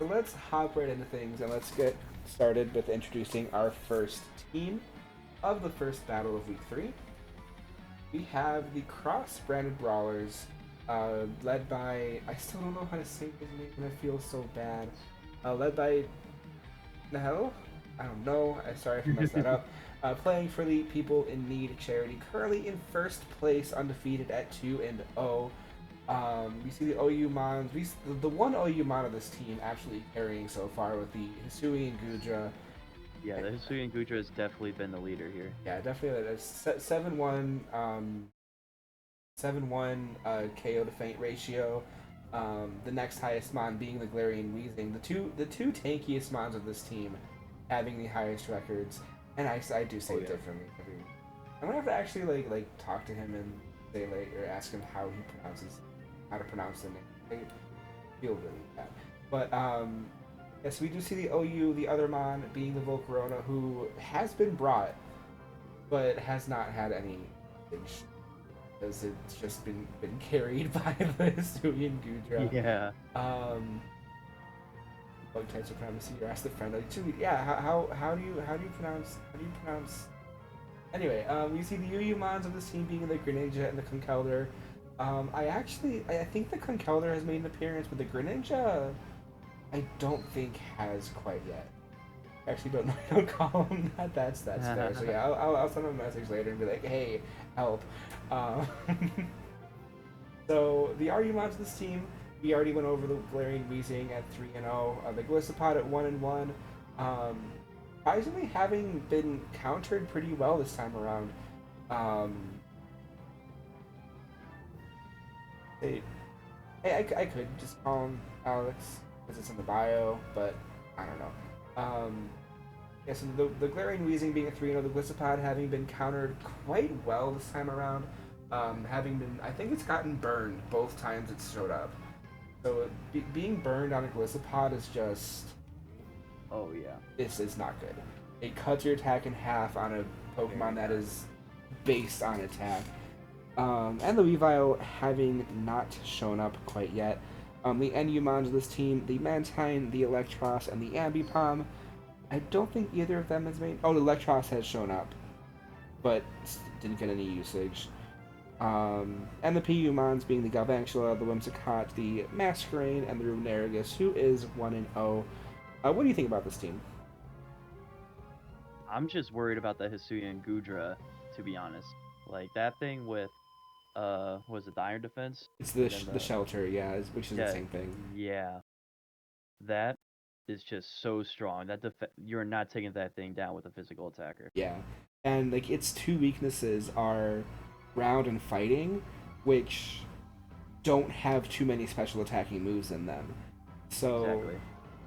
So let's hop right into things and let's get started with introducing our first team of the first battle of week 3. We have the cross-branded Brawlers, led by, I still don't know how to say his name and I feel so bad. Led by Nahel? I don't know. I'm sorry if I messed that up. Playing for the People in Need charity, currently in first place, undefeated at 2-0. We see the OU Mons. The one OU Mon of this team actually carrying so far with the Hisui and Gudra. Yeah, the Hisui and Gudra has definitely been the leader here. Yeah, definitely. That's 7-1, 7-1 KO to faint ratio. The next highest Mon being the Galarian Weezing. The two tankiest Mons of this team having the highest records. And I do say Oh it yeah. differently. I'm gonna have to actually like talk to him and say like or ask him how to pronounce the name. I feel really bad. But yes, we do see the OU, the other Mon being the Volcarona, who has been brought, but has not had any usage because it's just been carried by the Hisuian Gudra. Yeah. Um, bug type supremacy. Or ask the friend. Like, yeah. How do you pronounce? Anyway, you see the UU Mons of this team being the Greninja and the Conkeldurr. I think the Conkeldurr has made an appearance, but the Greninja I don't think has quite yet. Actually, don't don't call him that. That's fair. So yeah, I'll send him a message later and be like, hey, help. Um, so the Argumons of this team, we already went over the Galarian Weezing at 3-0, the Gliscopod at 1-1. Um, Surprisingly, having been countered pretty well this time around. Um, they, I could just call him Alex because it's in the bio, but I don't know. Yeah, so the Galarian Weezing being a 3-0, the Gliscopod having been countered quite well this time around. Having been, I think it's gotten burned both times it's showed up. So being burned on a Gliscopod is just, Oh yeah. it's not good. It cuts your attack in half on a Pokemon that is based on attack. And the Weavile having not shown up quite yet. The Enumons of this team, the Mantine, the Electros, and the Ambipom. I don't think either of them has made. Oh, the Electros has shown up, but didn't get any usage. And the Piyumons being the Galvantula, the Whimsicott, the Masquerain, and the Runerigus, who is 1-0. What do you think about this team? I'm just worried about the Hisui and Gudra, to be honest. Like that thing with was it the Iron Defense? It's And then the the shelter, yeah, which is the yeah, same thing. yeah. That is just so strong. You're not taking that thing down with a physical attacker. Yeah, and like its two weaknesses are ground and fighting, which don't have too many special attacking moves in them. So Exactly.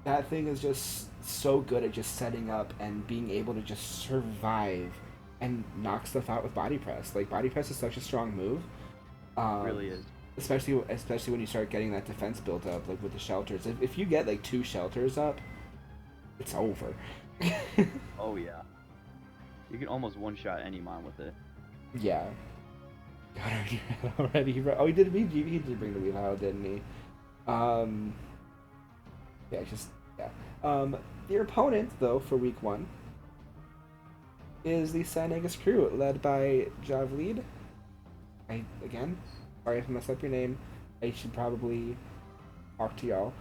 that thing is just so good at just setting up and being able to just survive and knock stuff out with body press. Like body press is such a strong move, It um, really is. especially when you start getting that defense built up, like with the shelters. If you get like two shelters up, it's over. Oh yeah. You can almost one shot any mon with it. Yeah. God, already. Oh, he did. He did bring the Weavile, didn't he? Um, yeah, just yeah. Your opponent though for week 1 is the San Agus crew, led by Javleed. Again, sorry if I messed up your name. I should probably talk to y'all.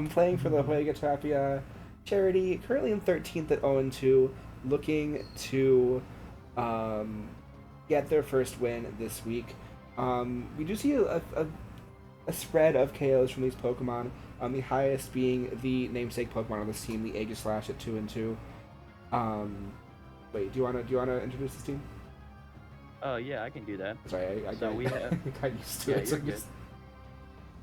Playing for the Huega Tapia charity, currently in 13th at 0-2, looking to get their first win this week. We do see a spread of KOs from these Pokemon. The highest being the namesake Pokemon on this team, the Aegislash at 2-2. Wait, do you wanna introduce this team? Oh yeah, I can do that. Sorry, I So got, we have got used to yeah, it. So you're good.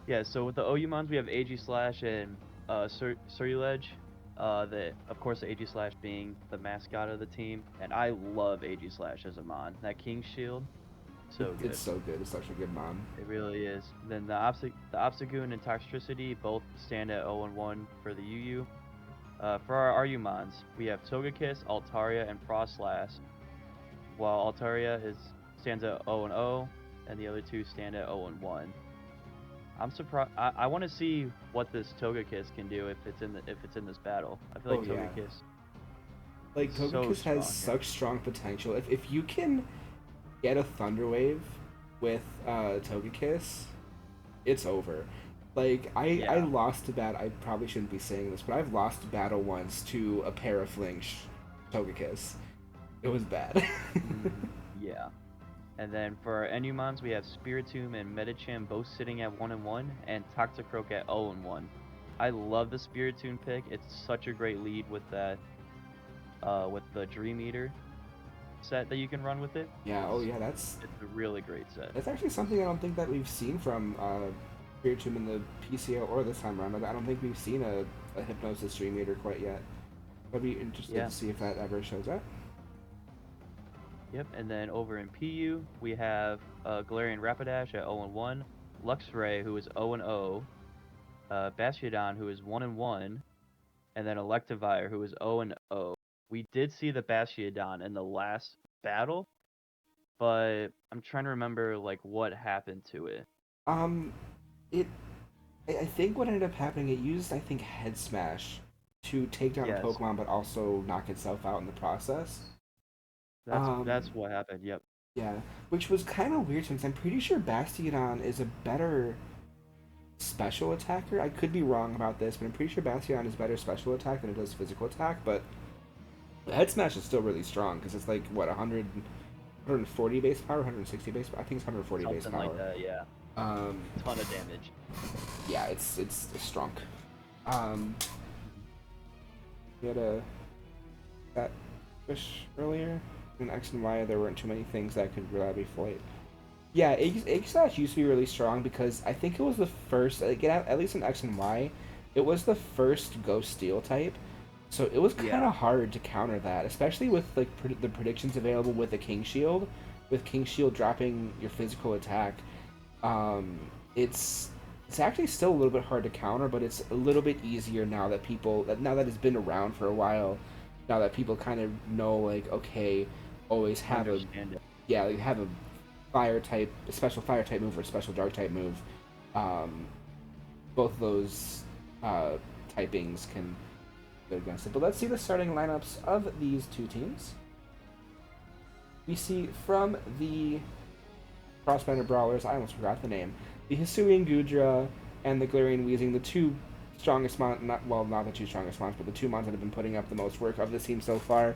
Yeah, so with the OU mons we have AG Slash and Surulege. Of course the AG Slash being the mascot of the team, and I love AG Slash as a mon. That King Shield, so it's good. so good. It's such a good mom. It really is. Then the Obstagoon and Toxtricity both stand at 0-1 for the UU. For our RU mons, we have Togekiss, Altaria, and Frostlass, while Altaria stands at 0-0, and the other two stand at 0-1. I'm surprised. I want to see what this Togekiss can do if it's in this battle. I feel like Oh yeah. Togekiss Like so Togekiss has strong here. such strong potential. If you can get a Thunder Wave with Togekiss, it's over. Like I Yeah. lost a battle. I probably shouldn't be saying this, but I've lost a battle once to a Paraflinch Togekiss. It was bad. Yeah. And then for our Enumons, we have Spiritomb and Medicham both sitting at 1-1, and Toxicroak at 0-1. I love the Spiritomb pick. It's such a great lead with that, with the Dream Eater set that you can run with it. Yeah. Oh yeah. That's It's a really great set. that's actually something I don't think that we've seen from Spiritomb in the PCO or this time around. I don't think we've seen a Hypnosis Dream Eater quite yet. I'd be interested Yeah. to see if that ever shows up. Yep. And then over in PU, we have Galarian Rapidash at 0-1, Luxray, who is 0-0, Bastiodon, who is 1-1, and then Electivire, who is 0-0. We did see the Bastiodon in the last battle, but I'm trying to remember like what happened to it. Um, it I think what ended up happening, it used, I think, Head Smash to take down a Yes, Pokemon, but also knock itself out in the process. that's what happened. Yep. Yeah, which was kind of weird since I'm pretty sure Bastiodon is a better special attacker. I could be wrong about this, but I'm pretty sure Bastiodon is better special attack than it does physical attack. But Head Smash is still really strong because it's like what 140 base power, 160 base. I think it's 140 base Something like power. that. Yeah. Um, Ton of damage. yeah, it's strong. Um, we had a that push earlier in X and Y. There weren't too many things that could reliably fight. Yeah, Egg used to be really strong because I think it was the first, like, at least in X and Y, it was the first Ghost Steel type. So it was kind Yeah. of hard to counter that, especially with like the predictions available with the King Shield, with King Shield dropping your physical attack. Um, it's actually still a little bit hard to counter, but it's a little bit easier now that now that it's been around for a while, now that people kind of know like okay, always have a Understand it. yeah, like have a fire type, a special fire type move or a special dark type move. Um, both of those typings can go against it. But let's see the starting lineups of these two teams. We see from the Crossbender Brawlers, I almost forgot the name, the Hisuian Gudra and the Galarian Weezing, the two strongest not the two strongest mons, but the two mons that have been putting up the most work of this team so far.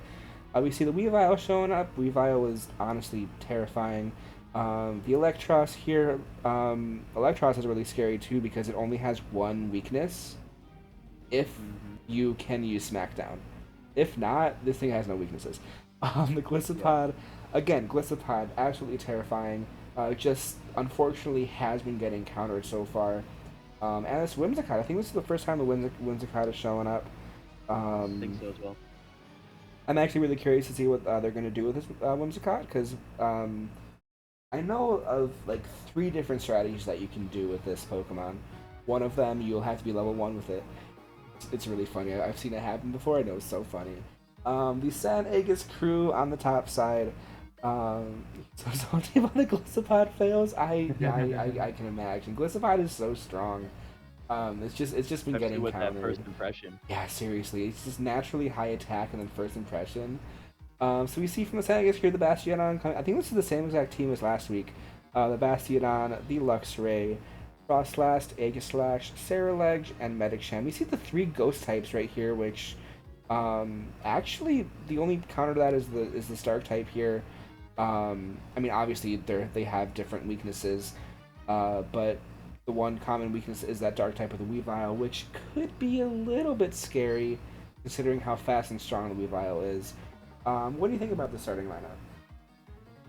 We see the Weavile showing up. Weavile is honestly terrifying. The Electros here, Electros is really scary too because it only has one weakness. If you can use Smackdown, if not, this thing has no weaknesses. The Gliscopod, again, Gliscopod, absolutely terrifying. Just unfortunately has been getting countered so far. And it's Whimsicott. I think this is the first time the Whimsicott is showing up. I think so as well. I'm actually really curious to see what they're going to do with this Whimsicott because I know of like 3 different strategies that you can do with this Pokemon. One of them, you'll have to be level 1 with it. It's really funny. I've seen it happen before. I know it's so funny. The San Agus crew on the top side. So talking about the Gliscopod fails, I can imagine. Gliscopod is so strong. It's just been Especially getting with countered. that first impression. Yeah, seriously, it's just naturally high attack and then first impression. So we see from the San Agus crew the Bastiodon. I think this is the same exact team as last week. The Bastiodon, the Luxray, Frostlass, Aegislash, Cerulege, and Medicham. We see the 3 ghost types right here, which actually the only counter to that is the Stark type here. I mean, obviously they have different weaknesses, but the one common weakness is that Dark type of the Weavile, which could be a little bit scary considering how fast and strong the Weavile is. What do you think about the starting lineup?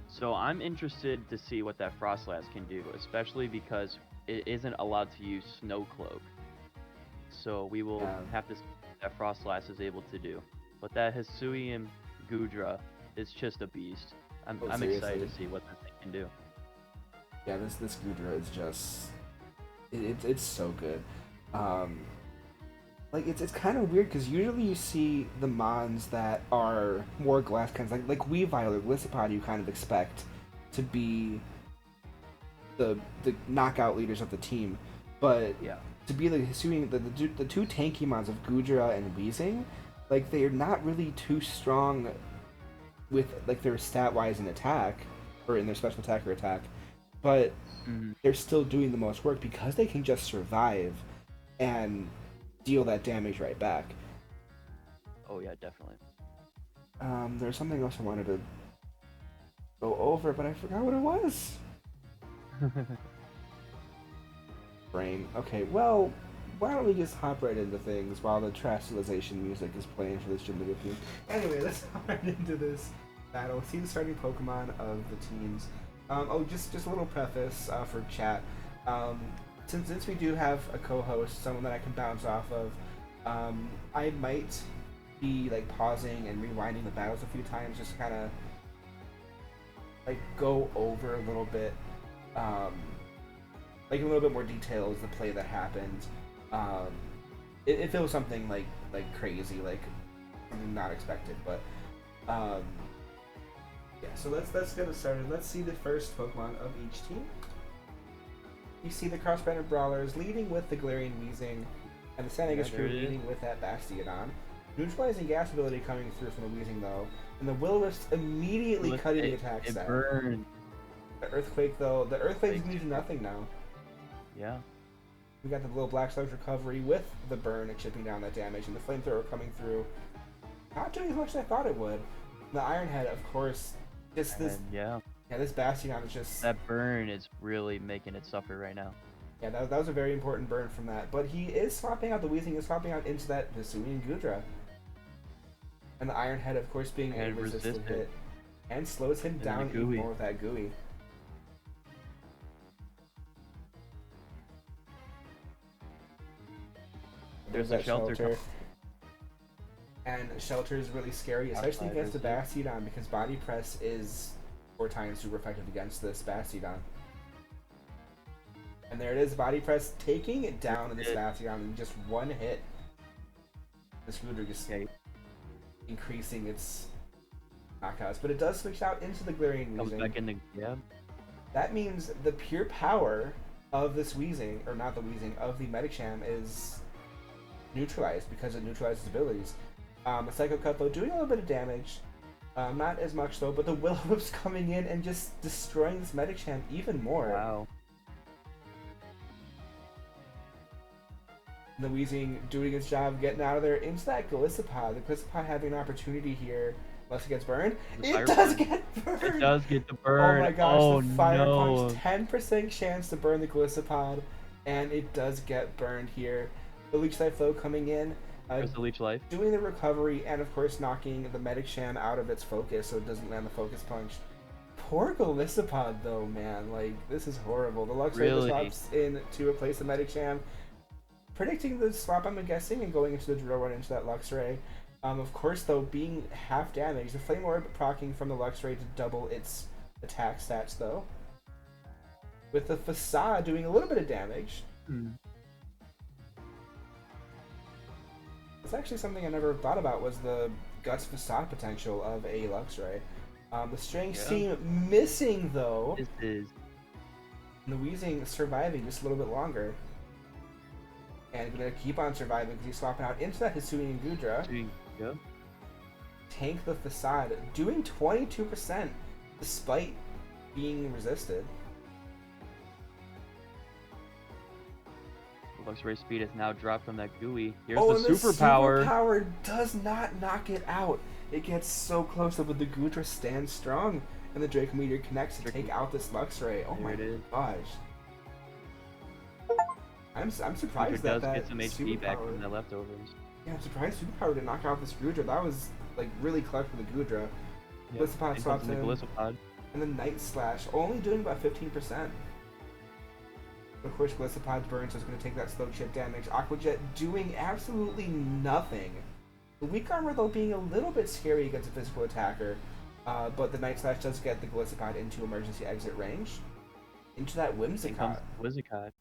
So I'm interested to see what that Frostlass can do, especially because it isn't allowed to use Snow Cloak. So we will have to see what that Frostlass is able to do. But that Hisuian Gudra is just a beast. I'm excited to see what that thing can do. Yeah, this Gudra is just it's so good. Like it's kind of weird because usually you see the mons that are more glass kinds, like Weavile or Gliscopod, you kind of expect to be the knockout leaders of the team. But Yeah. to be like assuming the two tanky mons of Gudra and Weezing, like they're not really too strong with like their stat wise in attack or in their special attack or attack, but Hmm. they're still doing the most work because they can just survive and deal that damage right back. Oh yeah, definitely. There's something else I wanted to go over, but I forgot what it was. Brain. Okay, well, why don't we just hop right into things while the Trashalization music is playing for this gym leader team? Anyway, let's hop right into this battle. See the starting Pokemon of the teams. Just a little preface for chat. Since we do have a co-host, someone that I can bounce off of, I might be like pausing and rewinding the battles a few times, just kind of like go over a little bit, like a little bit more detail as the play that happened. If it was something like crazy, like something not expected, but yeah. So let's get it started. Let's see the first Pokemon of each team. You see the cross-branded Brawlers leading with the Galarian Weezing, and the Sandygast crew leading with that Bastiodon. Neutralizing gas ability coming through from the Weezing though, and the Will-O-Wisp immediately cutting the attack stat. Burned. The Earthquake though, the Earthquake's going to do nothing now. Yeah. We got the little Black Sludge recovery with the burn and chipping down that damage, and the Flamethrower coming through. Not doing as much as I thought it would. The Iron Head, of course, just this. Yeah. Yeah, this Bastiodon is just. That burn is really making it suffer right now. Yeah, that was a very important burn from that. But he is swapping out the Weezing, is swapping out into that Hisuian Gudra. And the Iron Head, of course, being a resistant hit. And slows him down even more with that Gooey. There's a shelter. And shelter is really scary, especially against the Bastiodon, because Body Press is 4 times super effective against this Bastiodon. And there it is, Body Press taking it down in this Bastiodon in just one hit. This Gudra just increasing its knockouts, but it does switch out into the Galarian Weezing. That means the pure power of this Weezing, or not the Weezing, of the Medicham is neutralized because it neutralizes abilities. The Psycho Cut though doing a little bit of damage, not as much though, but the Will-O-Wisp coming in and just destroying this Medicham even more. Wow. The Weezing doing its job, getting out of there into that Golisopod. The Golisopod having an opportunity here, unless it gets burned. It does get burned! It does get the burn. Oh my gosh, the Fire no. Punch, 10% chance to burn the Golisopod, and it does get burned here. The Leech Life Flow coming in, There's the Leech Life. doing the recovery, and of course knocking the Medicham out of its focus so it doesn't land the Focus Punch. Poor Golisopod though, man, like, this is horrible. The Luxray swaps in to replace the Medicham. Predicting the swap, I'm guessing, and going into the drill run into that Luxray. Of course, though, being half damaged, the Flame Orb proccing from the Luxray to double its attack stats, though. With the Facade doing a little bit of damage. It's actually something I never thought about, was the Guts Facade potential of a Luxray. The Strange Steam missing, though. This is. And the Weezing surviving just a little bit longer. And gonna keep on surviving because he's swapping out into that Hisuian Gudra. Yep. Tank the Facade, doing 22% despite being resisted. The Luxray speed is now dropped from that Gooey. Here's and the superpower. The superpower does not knock it out. It gets so close, but the Gudra stands strong, and the Draco Meteor connects to take out this Luxray. Oh my gosh. I'm surprised that get some HP back from the leftovers. Yeah, I'm surprised Superpower didn't knock out this Gudra. That was like really clever for the Gudra. Golisopod swaps in, and then Night Slash only doing about 15%. Of course, Golisopod's burn, so it's going to take that slow chip damage. Aqua Jet doing absolutely nothing. The weak armor though being a little bit scary against a physical attacker, but the Night Slash does get the Golisopod into emergency exit range, into that Whimsicott. Whimsicott.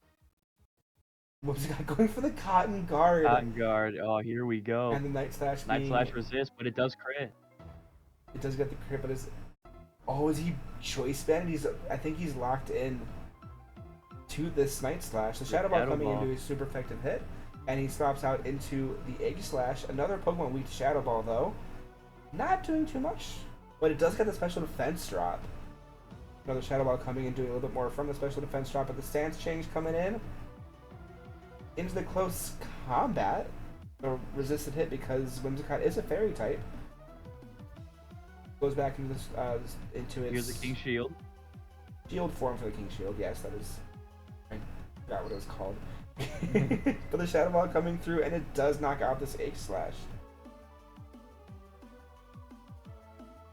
Going for the Cotton Guard. Cotton Guard. Oh, here we go. And the Night Slash. Night Slash resists, but it does crit. It does get the crit, but is he choice banded? I think he's locked in. to this Night Slash. The Shadow Ball coming into a super effective hit, and he swaps out into the Egg Slash. Another Pokemon weak to Shadow Ball, though. Not doing too much, but it does get the special defense drop. Another Shadow Ball coming in, doing a little bit more from the special defense drop, but the stance change coming in. Into the close combat, a resisted hit because Whimsicott is a fairy type. Goes back into this, into its... Here's the King Shield. Shield form for the King Shield, yes, that is... I forgot what it was called. But the Shadow Ball coming through, and it does knock out this Egg Slash.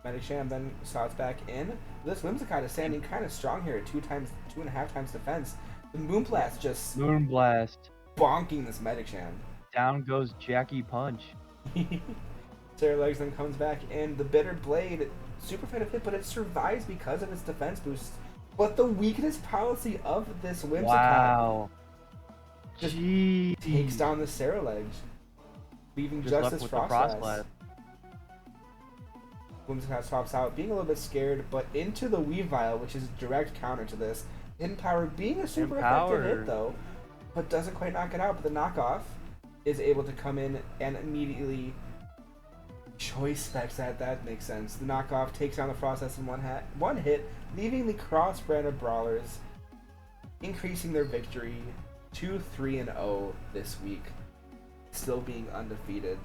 Medicham then slots back in. This Whimsicott is standing kind of strong here at 2.5 times defense. The Moonblast just... Moonblast. Bonking this Medicham. Down goes Jackie Punch. Sarah Legs then comes back in. The Bitter Blade, super effective hit, but it survives because of its defense boost. But the weakness policy of this Whimsicott just takes down the Sarah Legs, leaving just this Frostlass. Whimsicott swaps out, being a little bit scared, but into the Weavile, which is a direct counter to this. Hidden Power being a super effective hit, though, but doesn't quite knock it out. But the knockoff is able to come in and immediately choice specs that. That makes sense. The knockoff takes down the Frostlass in one hit, leaving the cross-brand of Brawlers increasing their victory to 3-0 this week, still being undefeated.